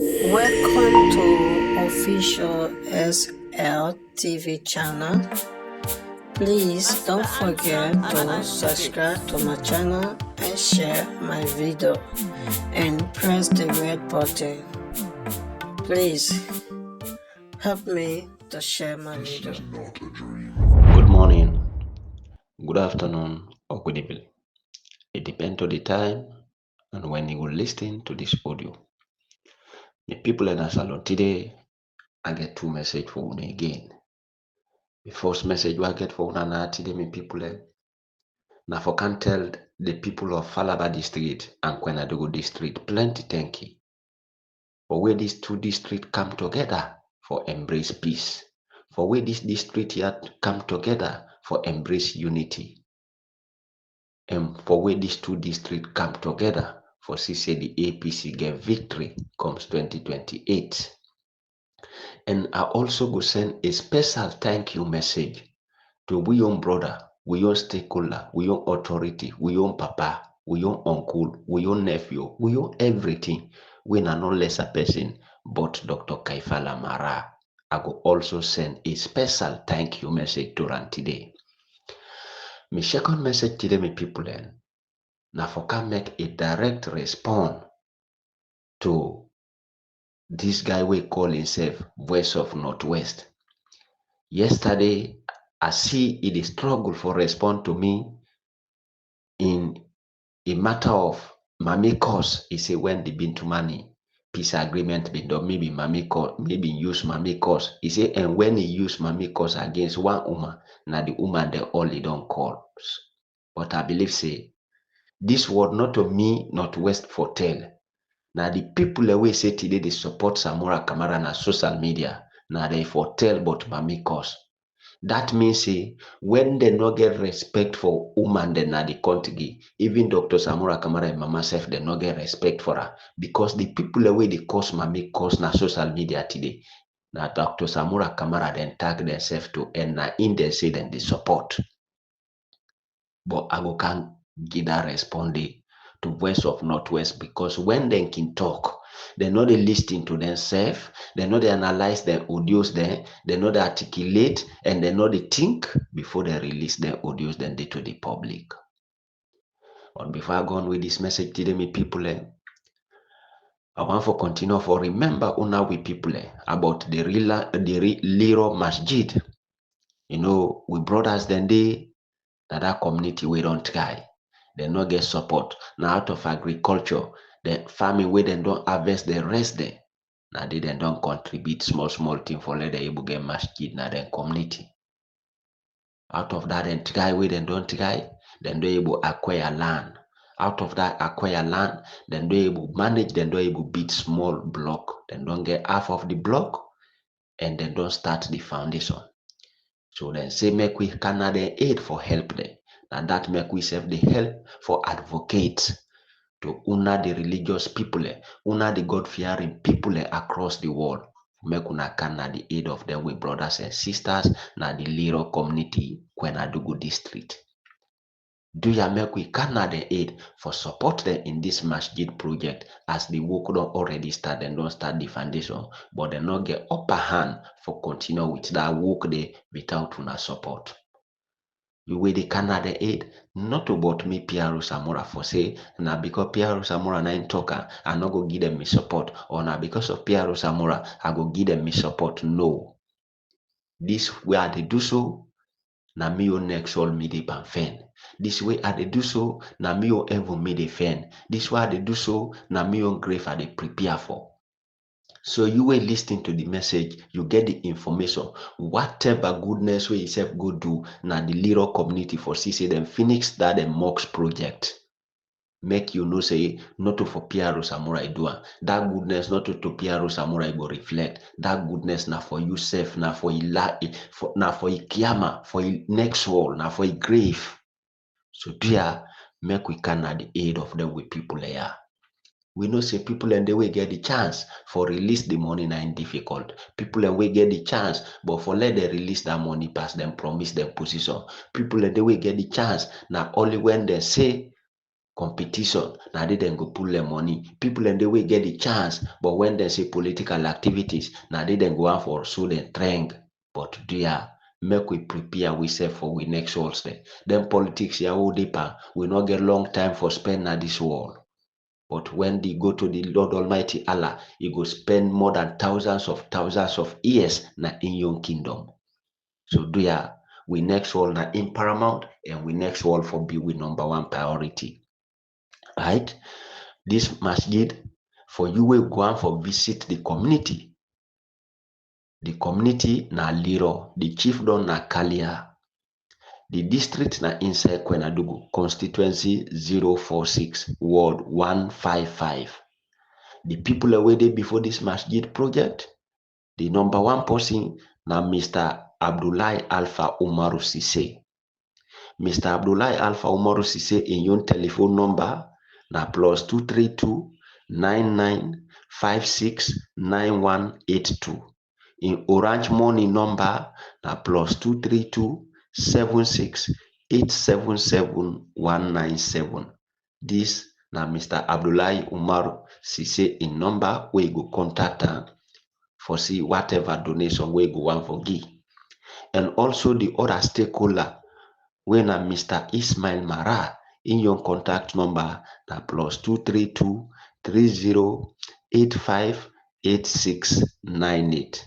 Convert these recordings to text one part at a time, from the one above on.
Welcome to official SL TV channel. Please don't forget to subscribe to my channel and share my video and press the red button. Please help me to share my video. Good morning, good afternoon, or good evening. It depends on the time and when you will listen to this audio. The people in the salon today, I get two messages for you again. The first message I get for you today, my people, now for can tell the people of Falaba district and Kwenadogo district plenty thank you for where these two districts come together for embrace peace, for where this district yet come together for embrace unity. And for where these two districts come together for say the APC get victory comes 2028. And I also go send a special thank you message to we own brother, we own stakeholder, we own authority, we own papa, we own uncle, we own nephew, we own everything. We are no lesser person but Dr. Kaifala Mara. I go also send a special thank you message to run today. My second message today, my people, now for can make a direct response to this guy we call himself Voice of Northwest. Yesterday, I see it is struggle for respond to me in a matter of Mami cause. He say when they been to money, peace agreement been done, maybe Mami cause, maybe use Mami cause. He say, and when he use Mami cause against one woman, now the woman they only don't call. But I believe say this word not to me, not West for tell. Now the people away say today they support Samura Kamara na social media. Now they foretell but Mami cause. That means when they not get respect for woman then na the country, even Dr. Samura Kamara and Mama Self they not get respect for her. Because the people away they cause Mami cause na social media today. Now Dr. Samura Kamara then tag themselves to and na in they say then they support. But I go can't give that respond to Voice of Northwest because when they can talk, they know they listen to themselves, they know they analyze their audios there, they know they articulate, and they know they think before they release their audios then they to the public. But before I go on with this message today, me people, I want to continue for remember una we people about the Liro Masjid. You know, we brothers then they that community we don't try. They not get support. Now out of agriculture, the farming where they don't harvest the rest there. Now they then don't contribute small thing for let the able get masjid na their community. Out of that then try where they don't try, then they able acquire land. Out of that acquire land, then they able manage, then they able build small block. Then don't get half of the block and then don't start the foundation. So then say make we Canada aid for help them. And that make we serve the help for advocates to una the religious people, una the God-fearing people across the world. Make una Canada the aid of them with brothers and sisters na the little community Kwenadogo district. Do ya make we Canada aid for support them in this masjid project as the work don't already start and don't start the foundation, but they not get upper hand for continue with that work there without una support. You will the Canada aid, not about me Piero Samura for say, na because Piero Samura na in talker, I not go give them me support, or na because of Piero Samura, I go give them me support. No. This where they do so, na me o next all me dey fan. This way I dey do so, na me o ever me dey fan. This way I dey do so, na me o grave I dey prepare for. So you were listening to the message, you get the information. Whatever goodness we yourself go do, na the little community for say them Phoenix that the Mox project. Make you know say not to for Piero Samurai do. That goodness not to Piero Samurai go reflect. That goodness na for yourself, na for na for Kiyama, for next world, na for grave. So dear, make we can at the aid of them with people here. We know say people and they will get the chance for release the money na difficult. People and we get the chance, but for let them release that money pass them promise them position. People and they will get the chance now only when they say competition, now they then go pull their money. People and they will get the chance, but when they say political activities, now they then go out for so they trend. But dear, make we prepare we say for we next world step. Then politics ya all deeper. We not get long time for spend at this world. But when they go to the Lord Almighty Allah, He go spend more than thousands of years na in your kingdom. So dear, we next world na in paramount, and we next world for be we number one priority. Right? This masjid, for you will go and for visit the community. The community na Liro, the chiefdom na Kalia, the district na inside Kwenadugu, constituency 046, ward 155. The people away there before this masjid project, the number one person na Mr. Abdullahi Alpha Umaru Sise. Mr. Abdullahi Alpha Umaru Sise in your telephone number na +232 9956 9182. In Orange Money number na +232 76 877 197. This na Mr. Abdullahi Umaru Sise in number where you go contact her for see whatever donation where you go want for give. And also the other stakeholder when Mr. Ismail Mara in your contact number na +232 3085 8698.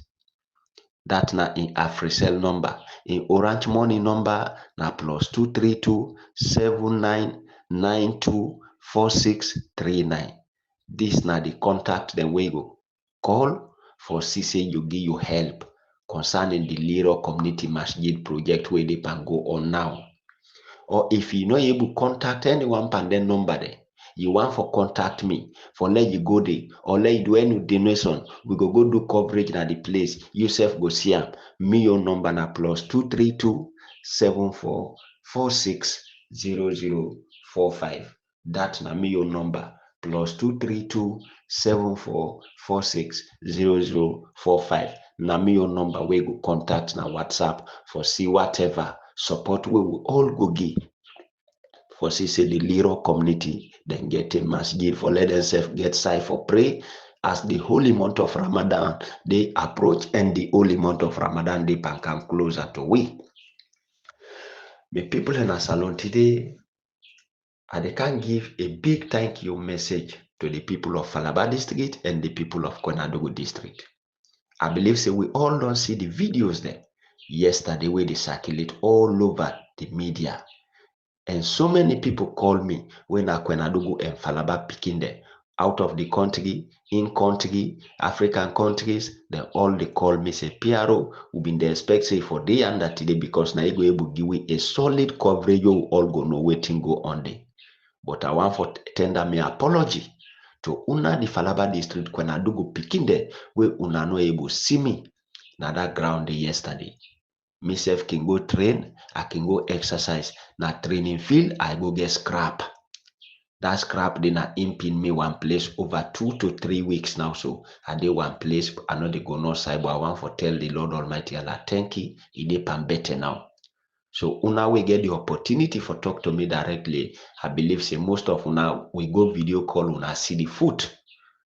That na in Africell number. In Orange Money number na +232 7992 4639. This na the contact then we go call for CC you give you help concerning the Liro Community Masjid project where they can go on now. Or if you not able to contact anyone pan then number there, you want for contact me for let you go there or let you do any donation, we go do coverage at the place. You self go see am. Me your number na +232 74 46 0045. That na me your number +232 74 46 0045. Na me your number we go contact na WhatsApp for see whatever support we will all go give for see say the Liro community then get a masjid for let themselves get side for pray as the holy month of Ramadan they approach and the holy month of Ramadan they can come closer to we. The people in a salon today, they can give a big thank you message to the people of Falaba district and the people of Kwenadugu district. I believe say we all don't see the videos there yesterday where they circulate all over the media. And so many people call me when Kwenadugu and Falaba picking there out of the country, in country, African countries, they all they call me say PRO, we been there expect say for day and that today because now you go able to give we a solid coverage you all go know waiting go on there. But I want for tender me apology to una the Falaba district Kwenadugu picking there where una no able see me na that ground yesterday. Myself can go train, I can go exercise. Na training field, I go get scrap. That scrap they na impin me one place over 2 to 3 weeks now. So I did one place, I know they go no side, but I want to tell the Lord Almighty Allah, thank you, it dey pan better now. So una we get the opportunity for talk to me directly. I believe say most of una we go video call una see the foot.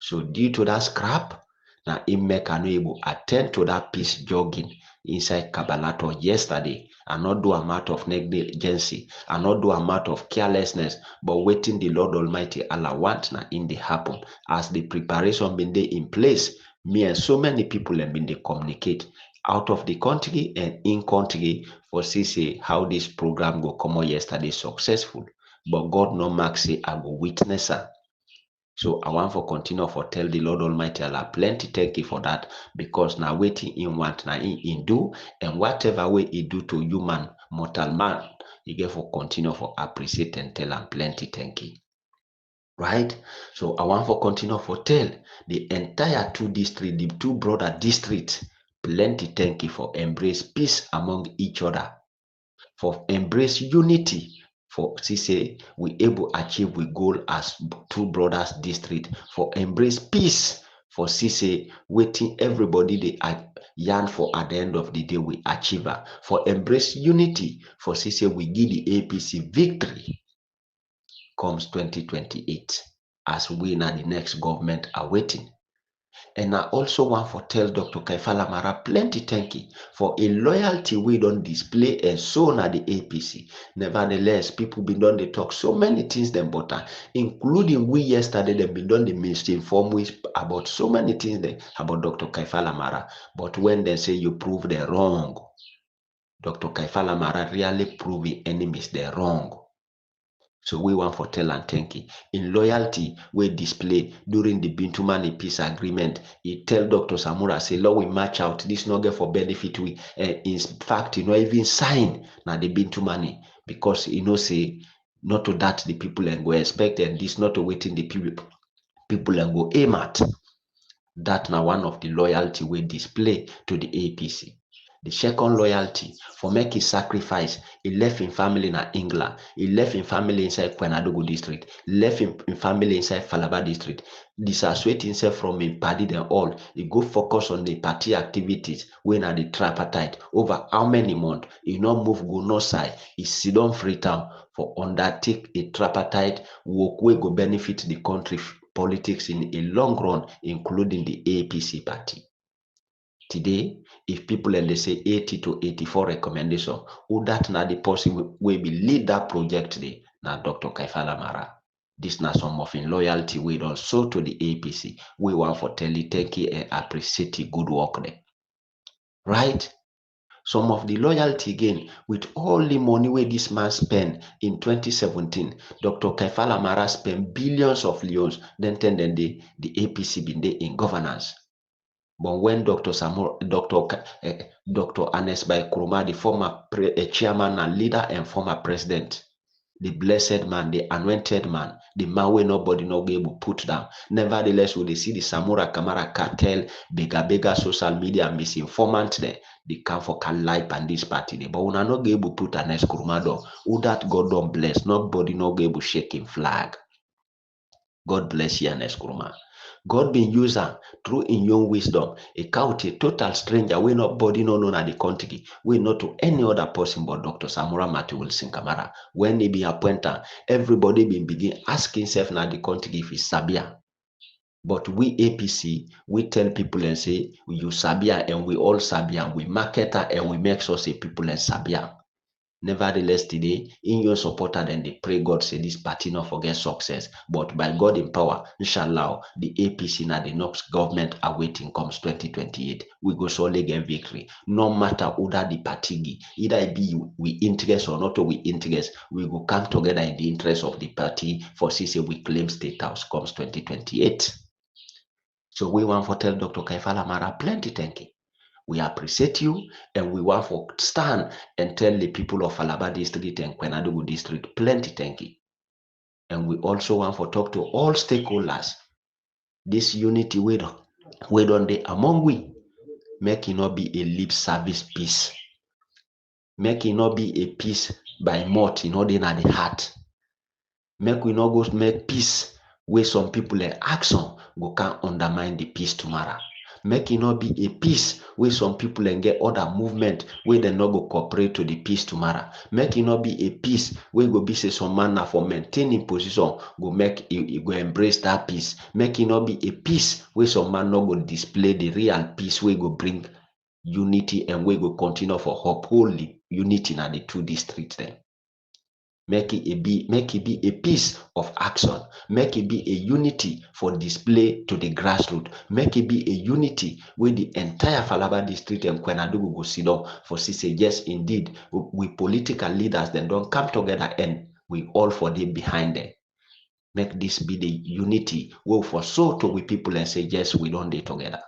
So due to that scrap, now it make I no able attend to that piece jogging inside Kabalato yesterday. I not do a matter of negligence, I not do a matter of carelessness, but waiting the Lord Almighty Allah want na in the happen. As the preparation been there in place, me and so many people have been they communicate out of the country and in country for see how this program go come on yesterday successful. But God no mark say I go witness her. So I want for continue for tell the Lord Almighty Allah plenty thank you for that because now waiting in want now in do and whatever way he do to human mortal man, he get for continue for appreciate and tell him plenty thank you. Right? So I want for continue for tell the entire two district, the two brother districts, plenty thank you for embrace peace among each other, for embrace unity. For say we able achieve we goal as two brothers district for embrace peace for say waiting everybody they yarn for at the end of the day we achieve for embrace unity for say we give the APC victory comes 2028 as we na the next government are waiting. And I also want to tell Dr. Kaifala Mara plenty thank you for a loyalty we don't display and so na the APC. Nevertheless, people been done they talk so many things them but including we yesterday they been done the misinform we about so many things them about Dr. Kaifala Mara. But when they say you prove they're wrong, Dr. Kaifala Mara really proving enemies they're wrong. So we want for tell and thank you. In loyalty, we display during the Bintumani peace agreement. He tell Dr. Samura, say, Lord, we match out. This not get for benefit. We, in fact, even sign now the Bintumani because say not to that the people and go expect and this not to waiting the people and go aim at. That now one of the loyalty we display to the APC. The second loyalty for making sacrifice, he left in family in England, he left in family inside Kwenadogo district, he left in family inside Falaba district, disassociate himself from him party and all, he go focus on the party activities when at the tripartite over how many months, he not move go no side, he sit on Freetown for undertake a tripartite work wey go benefit the country politics in a long run, including the APC party. Today, if people and they say 80 to 84 recommendation, who that na the person will be lead that project today, now Dr. Kaifala Mara. This na some of in loyalty we don't show to the APC. We want for tell you thank you and appreciate the good work there. Right? Some of the loyalty again with all the money where this man spent in 2017, Dr. Kaifala Mara spent billions of leons, then the APC been there in governance. But when Dr. Anes Bai Kuruma, the former chairman and leader and former president, the blessed man, the anointed man, the man where nobody no be able to put down. Nevertheless, when they see the Samura Kamara cartel, bigger social media misinformant there, they come for life and this party there. But when I not able to put Anes Kuruma down, who that God don't bless, nobody no be able to shake him flag. God bless you, Anes Kuruma. God been use her through in your wisdom. A count a total stranger. We nobody no known at the country. We not to any other person but Dr. Samura Matthew Wilson Kamara. When he be appointed, everybody been begin asking himself now the country if he's Sabia. But we APC, we tell people and say, you Sabia and we all Sabia. We market her and we make sure say people and Sabia. Nevertheless, today, in your supporter, and they pray God say this party not forget success. But by God in power, inshallah, the APC now the next government awaiting comes 2028. We go surely get victory. No matter who that the party, either it be we interest or not we interest, we will come together in the interest of the party for CC we claim state house comes 2028. So we want to tell Dr. Kaifala Mara plenty thank you. We appreciate you and we want to stand and tell the people of Falaba district and Kwenadogo district plenty thank you. And we also want to talk to all stakeholders. This unity we don't dey among we. Make it not be a lip service peace. Make it not be a peace by mouth, in the heart. Make we not go make peace where some people in action go can't undermine the peace tomorrow. Make it not be a peace where some people and get other movement where they not go cooperate to the peace tomorrow. Make it not be a peace where go be say some manner for maintaining position go make you go embrace that peace. Make it not be a peace where some man not go display the real peace where go bring unity and we go continue for uphold the unity in the two districts then. Make it be a piece of action. Make it be a unity for display to the grassroots. Make it be a unity where the entire Falaba district and Kwenadogo go sit down for say yes, indeed, we political leaders then don't come together and we all for them behind them. Make this be the unity where for so to we people and say yes, we don't do together.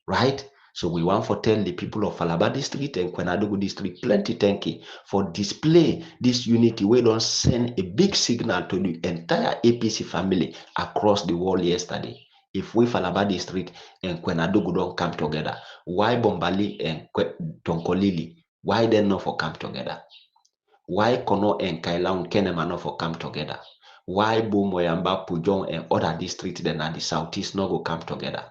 Right? So we want to tell the people of Falaba district and Kwenadogo district plenty thank you for display this unity. We don't send a big signal to the entire APC family across the world yesterday. If we Falaba district and Kwenadogo don't come together, why Bombali and Tonkolili, why they not for come together? Why Kono and Kaila Kenema not for come together? Why Bumoyamba, Pujong and other districts then at the southeast not go come together?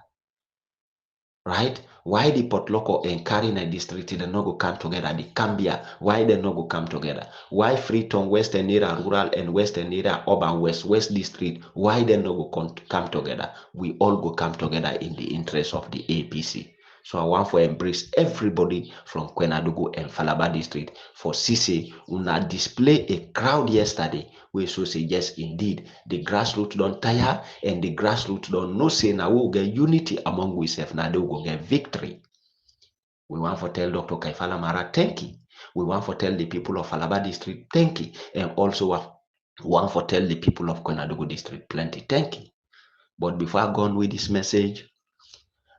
right? Why the Port Loko and Karina district they no go come together? The Cambia, why they no go come together? Why Freetown, Western area rural and Western area urban West district, why they no go come together? We all go come together in the interest of the APC. So I want to embrace everybody from Kwenadugu and Falaba district for CC una display a crowd yesterday. We so say yes indeed the grassroots don't tire and the grassroots don't know say now we'll get unity among ourselves now they will get victory. We want to tell Dr. Kaifala Mara thank you. We want to tell the people of Falaba district thank you, and also want to tell the people of Kwenadugu district plenty thank you. But before I go on with this message,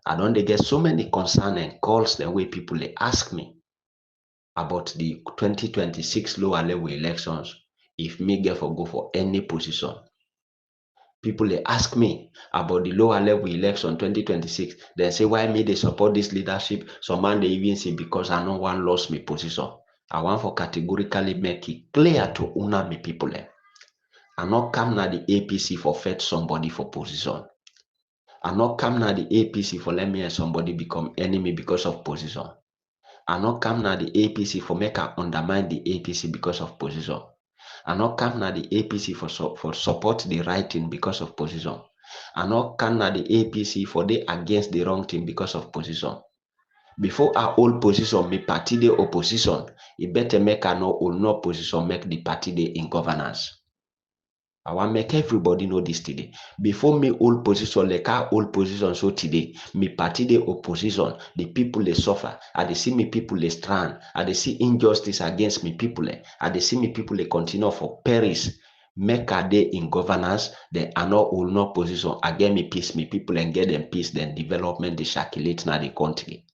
I don't get so many concern and calls the way people they ask me about the 2026 lower level elections if me get for go for any position. People they ask me about the lower level election 2026. They say why me they support this leadership. Some man they even say because I no one lost me position. I want for categorically make it clear to una me people. I not come na the APC for fed somebody for position. I not come na the APC for let me and somebody become enemy because of position. I not come na the APC for make I undermine the APC because of position. I not come na the APC for support the right thing because of position. I not come na the APC for they against the wrong thing because of position. Before I hold position, me party the opposition. It better make I no hold no position, make the party the in governance. I want make everybody know this today. Before me hold position, like I hold position so today, me party the opposition, the people they suffer. I they see me people they strand. I they see injustice against me people. I they see me people they continue for Paris. Make a day in governance, they are not hold no position. Again me peace, me people and get them peace, then development they circulate na the country.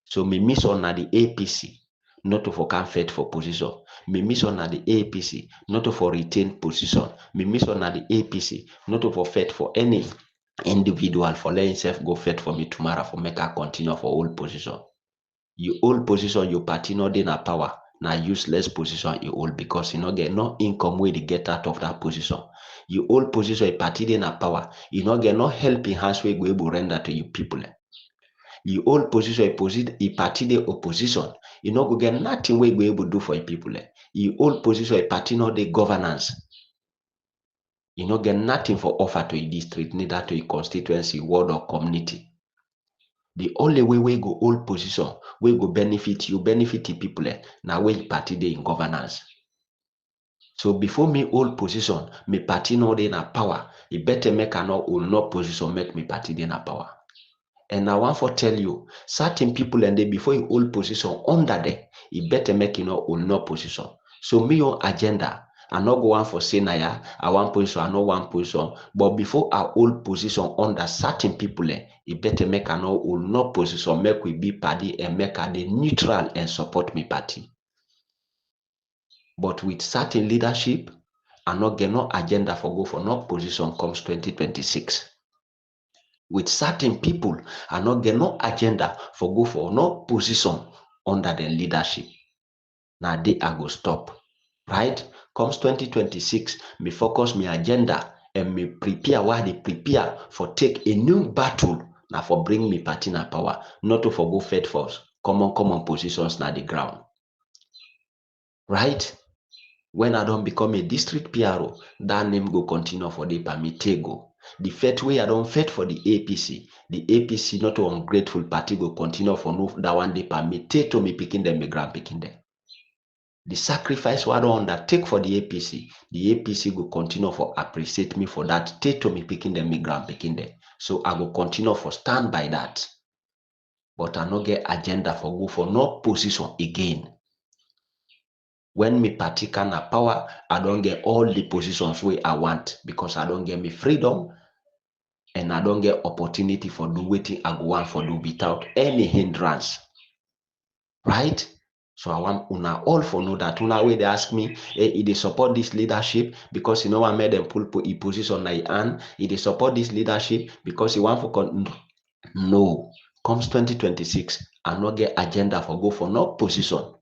So me miss on na the APC. Not to for fight for position. Me miss on the APC, not to for retain position. Me miss on the APC, not to for fight for any individual for let himself go fight for me tomorrow for make her continue for old position. You hold position, your party not in a power. Now useless position you hold because you not get no income way to get out of that position. You hold position, a party in a power. You not get no help in hands way go able render to you people. You hold position, a party the opposition. You no go get nothing we go able to do for the people. You hold position, a party not the governance. You no get nothing for offer to a district, neither to a constituency, ward or community. The only way we go hold position, we go benefit you, benefit the people. Now we party the in governance. So before me hold position, me party not in a power. It better make a not hold no position, make me party in a power. And I want to tell you, certain people and they before you hold position under them, it better make you know hold no position. So me on agenda, I not go on for say naya, I want position, I know one position. But before I hold position under certain people, it better make I know hold no position, make we be party and make I the neutral and support me party. But with certain leadership, I not get no agenda for go for no position comes 2026. With certain people, I not get no agenda for go for no position under the leadership. Now they I go stop. Right? Comes 2026, me focus my agenda and me prepare while they prepare for take a new battle now for bring me party na power, not to for go fight for common positions na the ground. Right? When I don't become a district PRO, that name go continue for the Pamitego. The first way I don't fight for the APC not to ungrateful party go continue for no that one day permit to me picking them, me grand picking them. The sacrifice what I don't undertake for the APC go continue for appreciate me for that. Take to me picking them, me grand picking them. So I go continue for stand by that. But I no get agenda for go for no position again. When me party can have power, I don't get all the positions where I want because I don't get me freedom and I don't get opportunity for do what I go want for do without any hindrance. Right? So I want una all for know that una way they ask me, hey, they support this leadership because you know I made them pull a position like hand. They support this leadership because you want for no. Comes 2026, I not get agenda for go for no position.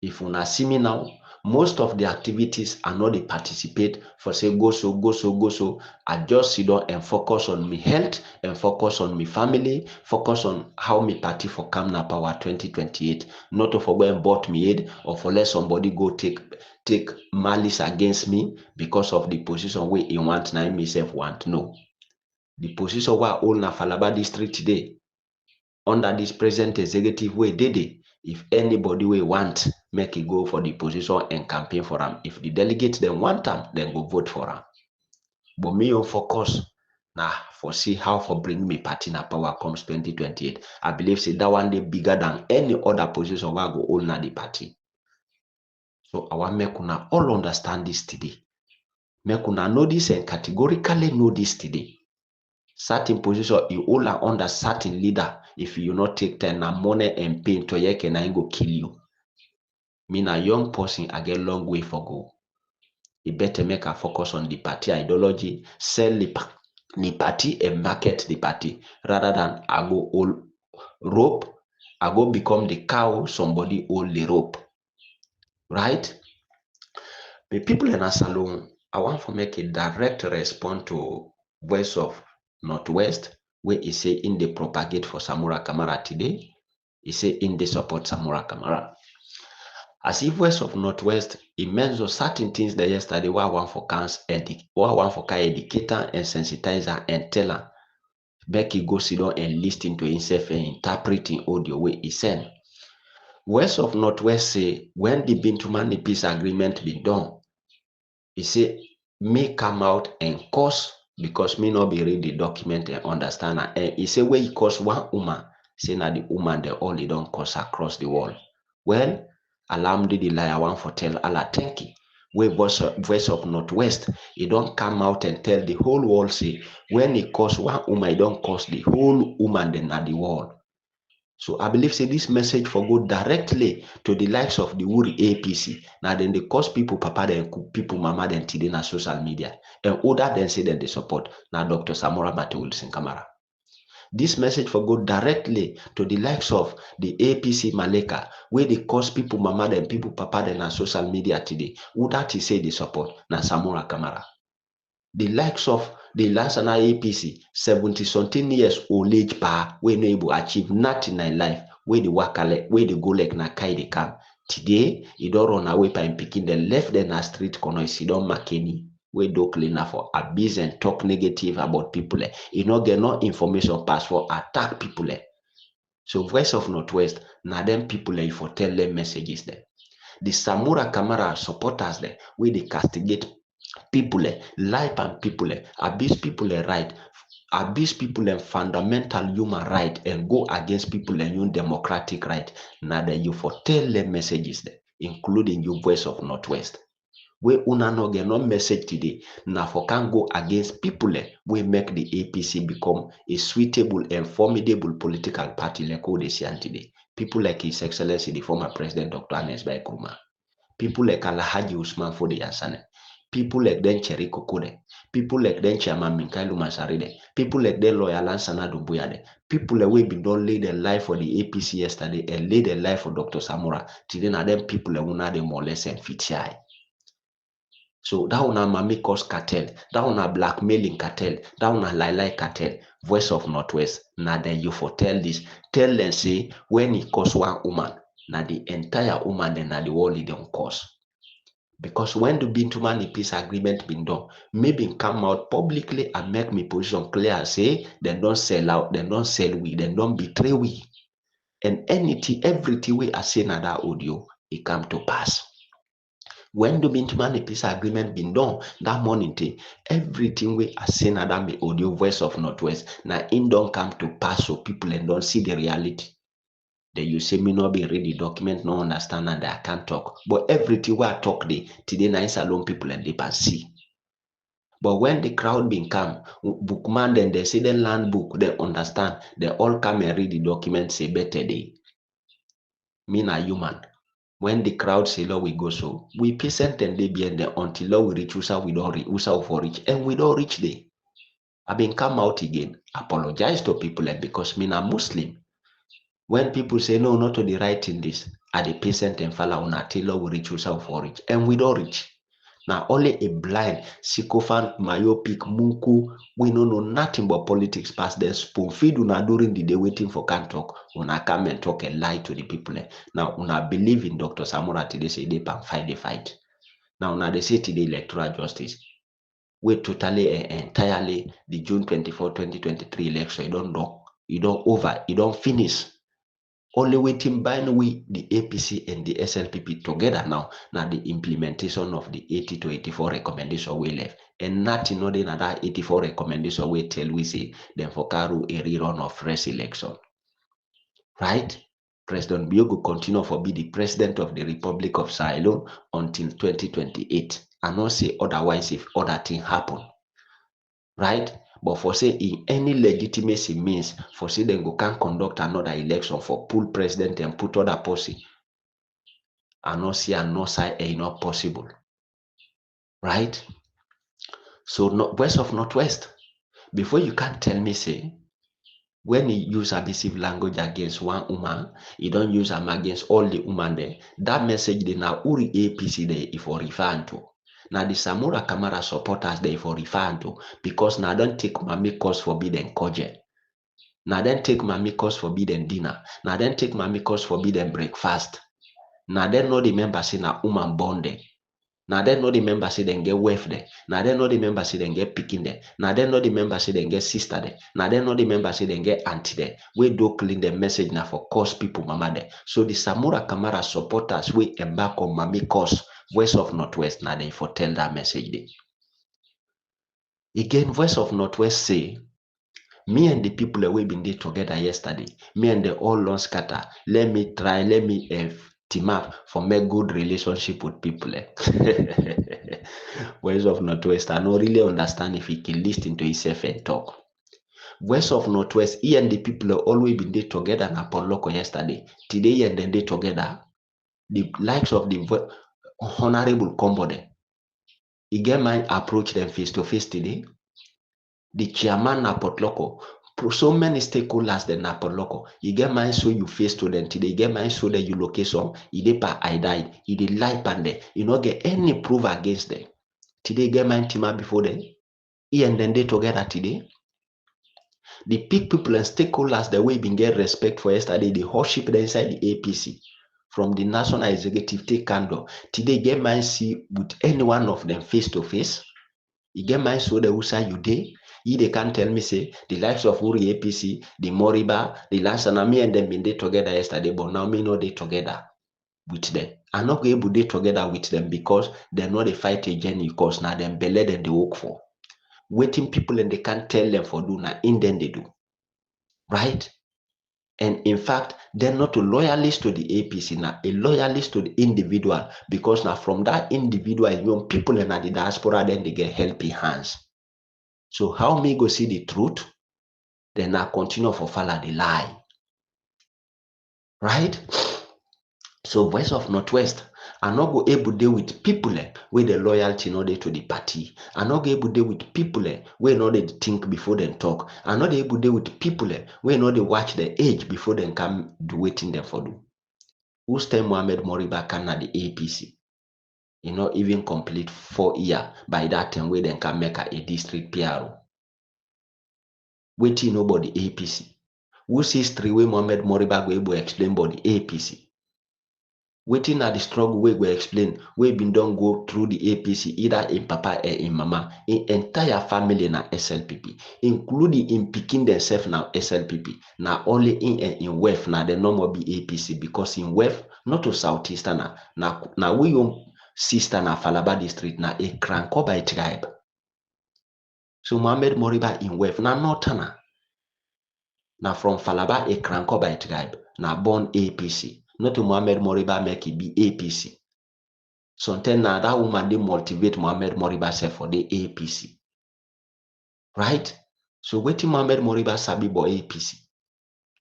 If una see me now, Most of the activities I no dey participate for say go so, go so, go so. I just sit down and focus on me health and focus on me family, focus on how me party for come na power 2028. Not to forget and bought me head or for let somebody go take malice against me because of the position wey he want na me self want. No. The position wey I hold na Falaba district today under this present executive wey dey there. If anybody wey want make e go for the position and campaign for am, if the delegates dem want am, dem go vote for am. But me own focus na for see how for bring me party na power comes 2028. I believe say that one dey bigger than any other position wey I go hold na the party. So I want make una all understand this today. Make una know this and categorically know this today. Certain position you hold am under certain leader. If you not take time, na money and pain to yeke na go kill you. Me na young person, I get long way for go. You better make a focus on the party ideology, sell the party and market the party, rather than I go hold rope, I go become the cow, somebody hold the rope. Right? The people in a salon, I want to make a direct response to Voice of Northwest, where he say in the propagate for Samura Kamara today, he say in the support Samura Kamara. As if Voice of Northwest, he mentioned certain things that yesterday why one for educator and sensitizer and tell her, Becky go sit down and listen to himself and interpreting audio way he send. Voice of Northwest say when the Bintumani peace agreement be done, he say me come out and cause because me not be read the document and understand. And he say where he cause one woman, say na the woman they all don't cause across the world. Well, alhamdulillah, I want for tell Allah thank you. Where Voice of Northwest, he don't come out and tell the whole world say when he cause one woman, he don't cause the whole woman then at the world. So I believe say this message for go directly to the likes of the Wuri APC. Now then they cause people papa then people mama then today na social media. And other than say that they support now Dr. Samora Mate Wilson Kamara. This message for go directly to the likes of the APC Maleka, where they cause people mama then people papa then na social media today. Who that is say they support na Samora Kamara. The likes of the Lansana APC, 70-something years old age pa, we no able achieve nothing in life, where the wakale, where the go like na kai they come. Today, he don't run away by picking the left then a street corner, he don't make any, we do cleaner for abuse and talk negative about people. He no get no information pass for attack people. So Voice of Northwest, na them people you for tell them messages there. The Samura Kamara supporters there, where they castigate people, lie and people, abuse people right, abuse people and fundamental human right and go against people and your democratic right. Now that you for tell them messages there, including your Voice of Northwest. We una no get no message today. Now for can go against people we make the APC become a suitable and formidable political party like all they see today. People like His Excellency the former President Dr. Ernest Bai Koroma. People like Alhaji Usman Fode Yansane. People like Den Cherry Kokode. People like Den Chairman Minkailu Masaride. People like Den Lawyer Lansana Dubuyade. People like we been done lay their life for the APC yesterday and lay their life for Dr. Samura. Today now them people like una them more less and fitiai. So that una mami cause cartel, that una blackmailing cartel, that una lie cartel, Voice of Northwest. Now then you for tell this, tell them say when he cause one woman, now the entire woman then na the world he don't cause. Because when the Bintumani peace agreement been done, maybe come out publicly and make me position clear and say they don't sell out, they don't sell we, they don't betray we. And anything, everything we are saying in that audio, it come to pass. When the Bintumani peace agreement been done, that morning, everything we are saying in that audio Voice of Northwest, now it don't come to pass so people and don't see the reality. Then you say me not be read the document, no understand and I can't talk. But everything we I talk today nice alone people and they can see. But when the crowd been come, bookman then they say they learn book, they understand, they all come and read the document, say better day. Me na human. When the crowd say Lord we go so, we patient and they be in there until Lord we reach Usa, we don't reach Usa for reach, and we don't reach there. I been come out again, apologize to people because me na Muslim. When people say no, not to the right in this, at the patient and fala una tailor will reach yourself for reach. And we don't reach. Now only a blind, sycophant, myopic, munku, we don't know nothing but politics past the spoon feed una during the day waiting for can talk. Una come and talk and lie to the people. Now una believe in Dr. Samora today say they can fight the fight. Now una they say today electoral justice. We totally and entirely the June 24, 2023 election. You don't over, you don't finish. Only waiting by we the APC and the SLPP together now the implementation of the 80 to 84 recommendation we left. And nothing other than that 84 recommendation we tell we say then for Karu a rerun of fresh election. Right? President Biogo continue to be the president of the Republic of Sierra Leone until 2028. And not say otherwise if other thing happen. Right? But for say in any legitimacy means for say then go can conduct another election for pull president and put other policy. And not see and not say not possible. Right? So west of Northwest. Before you can tell me say when he use abusive language against one woman, he don't use them against all the women there. That message they now Uri APC there if for referring to. Now the Samora Kamara supporters they for referring to because now don't take Mami cause forbidden koje. Now then take Mami cause forbidden dinner. Now then take Mami cause forbidden breakfast. Now then no the member say na woman born there. Now then no the member say then get wife there. Now then no the member say then get picking there. Now then no the member say then get sister there. Now then no the member say then get auntie there. We do clean the message now for cause people mama there. So the Samora Kamara supporters we embark on Mami cause west of Northwest now they for tell that message there. Again, west of Northwest say me and the people that we been there together yesterday, me and they all long scatter. Let me team up for make good relationship with people. West of Northwest, I don't really understand if he can listen to himself and talk. West of Northwest, he and the people that always been there together and upon local yesterday. Today and then they together. The likes of the honorable Combode. He get my approach them face to face today. The chairman na Potloco, so many stakeholders the na Potloco. You get mine so you face to them today. You get mine so that you location. You dey pa I died. You dey lie pande. You not get any proof against them. Today get mine team up before them. He and then they together today. The big people and stakeholders the way been get respect for yesterday. They worship inside the APC. From the national executive take candle. Today get mine see with any one of them face to face. You get mine so the usa you dey. They can't tell me say the likes of Uri APC, the Moriba, the Lansanami and them been there together yesterday, but now me know they together with them. I'm not able to be together with them because they're not a fight agent because now them belay them they work for. Waiting people and they can't tell them for do now in then they do. Right? And in fact, they're not a loyalist to the APC now, a loyalist to the individual because now from that individual, young people in the diaspora, then they get helping hands. So how me go see the truth? Then I continue for follow the lie. Right? So west of Northwest, I not go able to deal with people with the loyalty not to the party. I not go able to deal with people where not they think before they talk. I not able to deal with people where not they watch the age before they come do waiting them for do. Who's time Mohamed Moriba can at the APC? You know, even complete 4 years by that time where they can make a district PRO. Waiting nobody APC. Whose history way Mohamed Moriba go able to explain about the APC? Waiting at the struggle we will explain we been don't go through the APC either in papa or in mama, in entire family na SLPP, including in picking themselves now SLPP. Now only in West now the normal be APC because in West not to Southeastern now we own sister na Falaba district na a Kranko by tribe. So Mohamed Moriba in West na Northern na from Falaba a Kranko by tribe na born APC. Not to Mohamed Moriba make it be APC. Sometimes now that woman they motivate Mohamed Moriba self for the APC. Right? So waiting Mohamed Moriba sabi bo APC.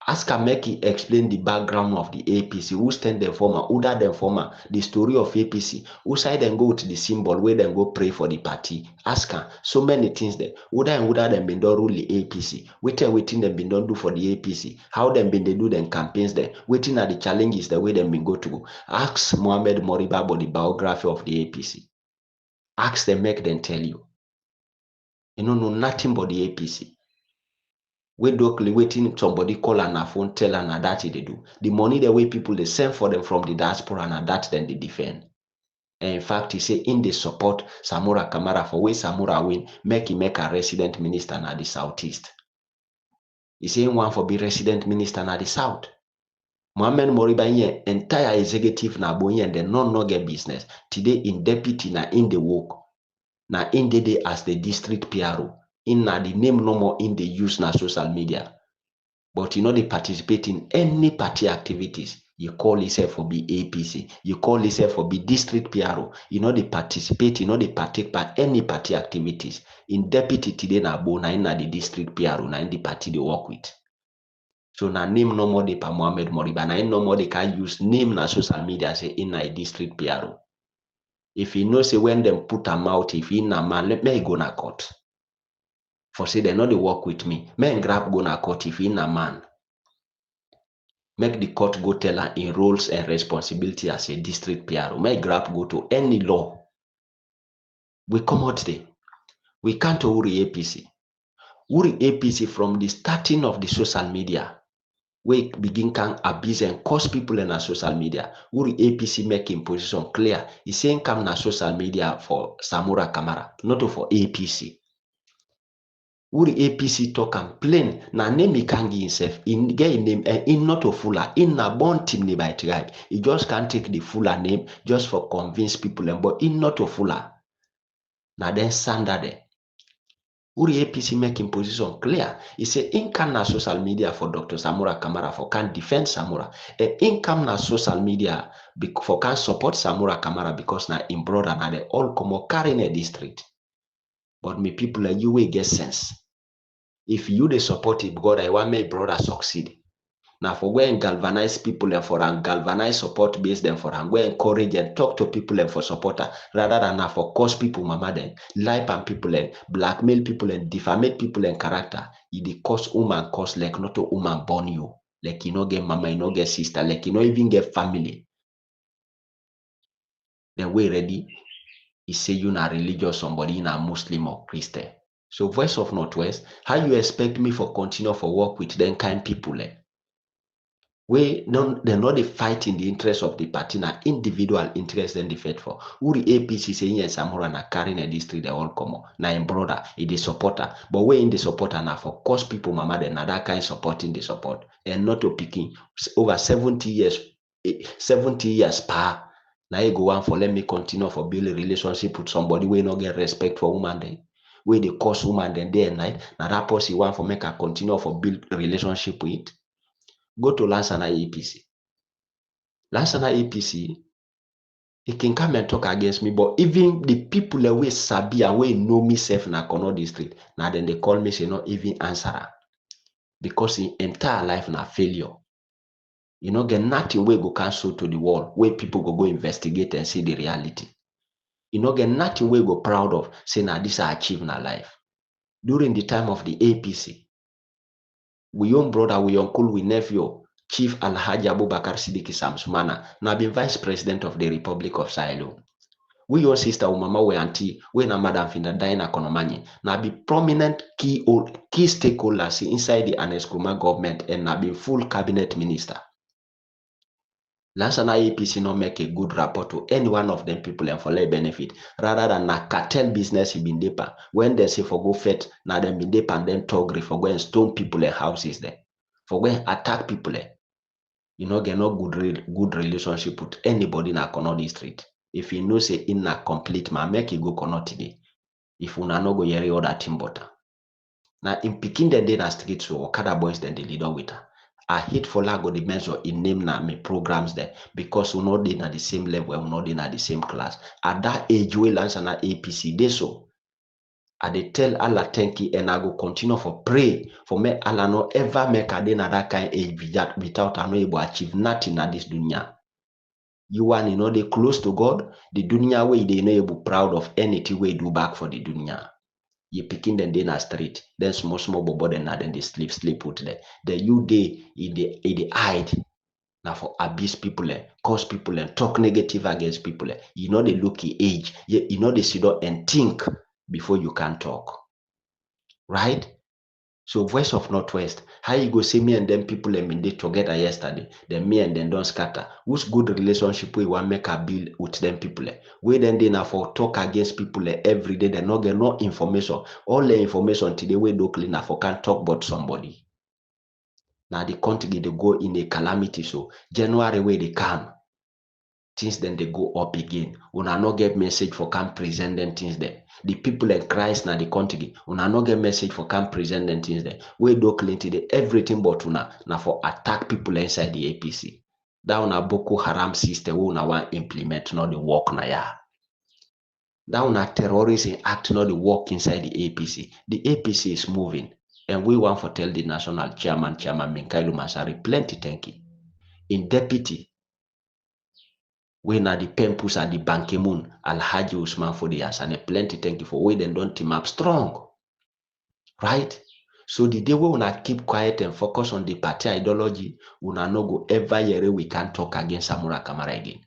Ask am make he explain the background of the APC, who stand them former, who that them former, the story of APC, who side them go to the symbol, where them go pray for the party. Ask am so many things there. Who that them been done rule the APC, waiting them been done do for the APC, how them been they do them campaigns there, waiting at the challenges the way them been go to go. Ask Mohammed Moriba about the biography of the APC. Ask them, make them tell you. You know nothing but the APC. We locally waiting somebody call on a phone, tell and that they do. The money the way people they send for them from the diaspora and that then they defend. And in fact, he say in the support Samura Kamara for way Samura win, make him make a resident minister na the southeast. He say one for be resident minister na the south. Mohammed Moriba here entire executive na boy and they no get business. Today in deputy na in the work. Na in the day as the district PRO. In na the name no more in the use na social media. But you know they participate in any party activities. You call yourself for be APC. You call yourself for be district PRO. You know they participate, you know they partake by any party activities. In deputy today na bo na in na the district PRO na in the party they work with. So na name no more they pa Mohammed Moriba. Na in no more they can use name na social media say in na a district PRO. If you know say when them put am out, if in na man, let me go na court. For say they know they work with me. Men grab go na court if in a man. Make the court go tell her in roles and responsibility as a district PRO. Make grab go to any law. We come out there. We can't Uri APC. Uri APC from the starting of the social media. We begin can abuse and cause people in our social media. Uri APC making position clear. He saying come na social media for Samura Kamara, not for APC. Uri APC talk and plain na name he can give himself in get a name and in not a fuller in na born team name by tribe. He just can't take the fuller name just for convince people and but in not a fuller. Na then standard there. Uri APC making position clear. He say income na social media for Dr. Samura Kamara for can defend Samura. Income na social media for can support Samura Kamara because na in brother na they all come carrying a district. But me people like you will get sense. If you the support it, God, I want my brother succeed. Now for go and galvanize people and for and galvanize support base them for and go encourage and talk to people and for supporter rather than now for cause people mama then lie and people and blackmail people and defamate people and character. It the cause woman cause like not a woman born you. Like you know get mama, you know get sister, like you know even get family. Then we ready. He say you not religious somebody in a Muslim or Christian. So Voice of Northwest, how you expect me for continue for work with them kind people? They're not the fight in the interest of the party, na individual interest then the fight for. Uri APC saying yes, Samura na carrying a district they all come na in brother, it is supporter. But we in the supporter now for cause people mama then na that kind supporting the support and not to picking over 70 years pa. Now you go on for let me continue for build a relationship with somebody we not get respect for woman then. Where they cause woman then day and night. Now that person want for make a continue for build a relationship with. Go to Lansana APC. Lansana APC, he can come and talk against me, but even the people that we sabi and we know me self na Kono district, now then they call me say not even answer because his entire life na failure. You know, get nothing we go cancel to the wall where people go investigate and see the reality. You know, get nothing we go proud of, say now this I achieve in life. During the time of the APC, we young brother, we uncle, we nephew, Chief Alhaji Abubakar Sidiki Samsumana, now been Vice President of the Republic of Sierra. We your sister Umama we auntie, we na Madam Finda Diana Konomani, now be prominent key stakeholders inside the Aneskruma government and now be full cabinet minister. Lansana APC not make a good rapport to any one of them people and for their benefit, rather than a cartel business in Bindepa. When they say for go fet, now them Bindepa and then Togri for go and stone people and houses there. For go and attack people there. You know, get no good relationship with anybody in a Kono district. If you know say in a complete man, make you go Kono today. If you no go yeri other team butter. Now in picking the day na street so Okada boys then the leader with her. I hate for lago the measure in name na me programs there because we not in at the same level, we not in at the same class. At that age, we Lansana APC they so. I dey tell Allah thank you, and I go continue for pray for me Allah no ever make a day na that kind age without I no able achieve nothing at this dunya. You want they close to God, the dunya way they no able proud of anything we do back for the dunya. You picking them then a street, then small bobo then they sleep put there. Then you they hide. Now for abuse people, cause people and talk negative against people. They look at age, they sit down and think before you can talk. Right? So Voice of Northwest, how you go say me and them people been dey together yesterday, then me and them don't scatter. Whose good relationship we want make a build with them people? We then they now for talk against people every day, they not get no information. All the information today we do clean for can't talk about somebody. Now the country they go in a calamity, so January where they come. Things then they go up again. Una no get message for can present them things there. The people in Christ na the country. Una no get message for can present them things there. We do clean today everything but una na for attack people inside the APC. That una Boko Haram system we una want implement not the work na ya. That una terrorism act not the work inside the APC. The APC is moving, and we want to tell the national chairman Minkailu Masari plenty thank you. In deputy. We na the Pempus and the Ban Ki-moon, Alhaji Usman Fodias, and a plenty thank you for way they don't team up strong. Right? So the day we wanna keep quiet and focus on the party ideology, we no go ever hear we can talk against Samura Kamara again.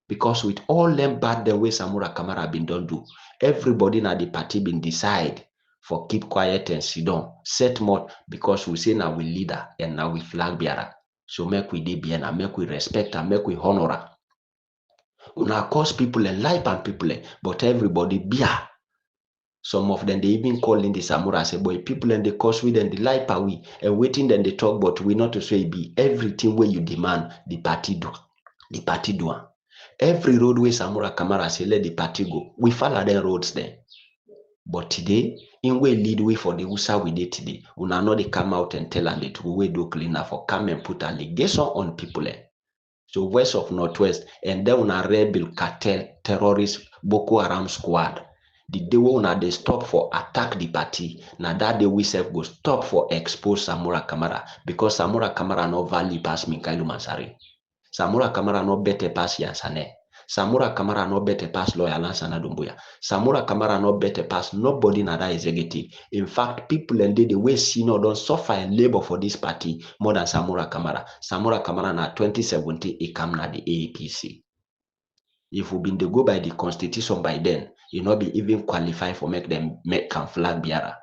Because with all them bad the way Samura Kamara been done do, everybody na the party been decide for keep quiet and sit down, set more because we say now we leader and now we flag bearer. So make we dey bien, make we respect and make we honor her. Una cause people and life and people, but everybody beer. Some of them they even calling the Samura say, boy, people and they cause we then the life are we and waiting then they talk, but we not to say be everything where you demand the party do. The party do. Every roadway Samura Kamara say let the party go. We follow them roads there. But today, in way lead way for the USA we did today, una know they come out and tell and the two way do cleaner for come and put allegation on people. So Voice of Northwest, and then una rebel cartel terrorist Boko Haram squad. The day when they stop for attack the party, now that day we self go stop for expose Samura Kamara because Samura Kamara no value pass Minkailu Masari. Samura Kamara no better pass Yansane. Samura Kamara no better pass Lawyer Lansana Dumbuya. Samura Kamara no better pass nobody na that executive. In fact, people and the way senior don't suffer and labor for this party more than Samura Kamara. Samura Kamara na 2017 he come na the APC. If we been to go by the constitution by then, you not be even qualified for make them make can flag bearer.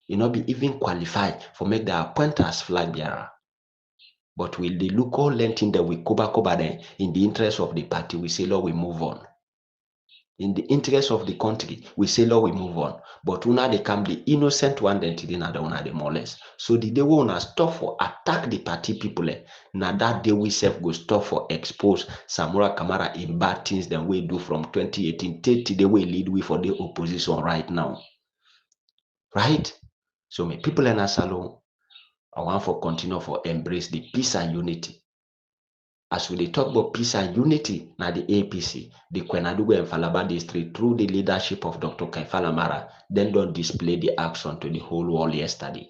You not be even qualified for make the appoint as flag bearer. But will they look all lenting that we cover them in the interest of the party? We say, Lord, we move on. In the interest of the country, we say, Lord, we move on. But una they come the innocent one, then today na the una the more less. So the day we una stop for attack the party people, na that day we self go stop for expose Samura Kamara in bad things than we do from 2018 till the way lead we for the opposition right now. Right? So my people in Asalo, I want for continue for embrace the peace and unity. As we talk about peace and unity, na the APC, the Kwenadugu and Falaba district, through the leadership of Dr. Kaifala Mara, then don't display the action to the whole world yesterday.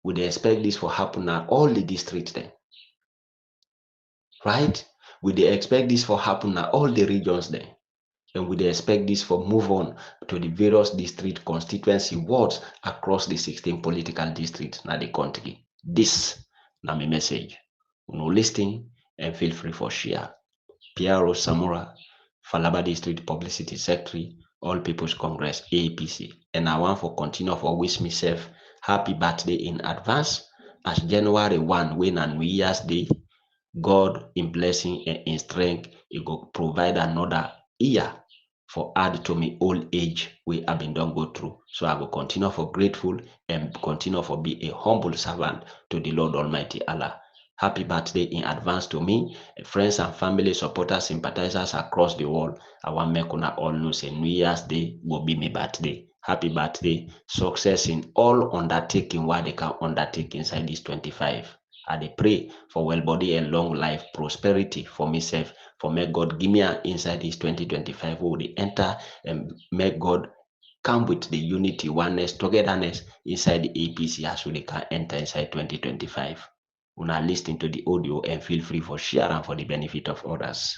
We expect this to happen at all the districts then. Right? We expect this to happen at all the regions then. And we expect this for move on to the various district constituency wards across the 16 political districts na the country. This na my message. No listing and feel free for share. Piero Samura, Falaba District Publicity Secretary, All People's Congress, APC. And I want for continue for wish myself happy birthday in advance as January 1 when and New Year's Day. God in blessing and in strength, He go provide another year for add to me old age we have been done go through. So I will continue for grateful and continue for be a humble servant to the Lord Almighty Allah. Happy birthday in advance to me, friends and family, supporters, sympathizers across the world. I want make una all know say New Year's Day will be my birthday. Happy birthday, success in all undertaking what they can undertake inside this 25. I pray for well body and long life, prosperity for myself, for may God give me inside this 2025 who will enter and may God come with the unity, oneness, togetherness inside the APC as we can enter inside 2025. Una listen to the audio and feel free for share and for the benefit of others.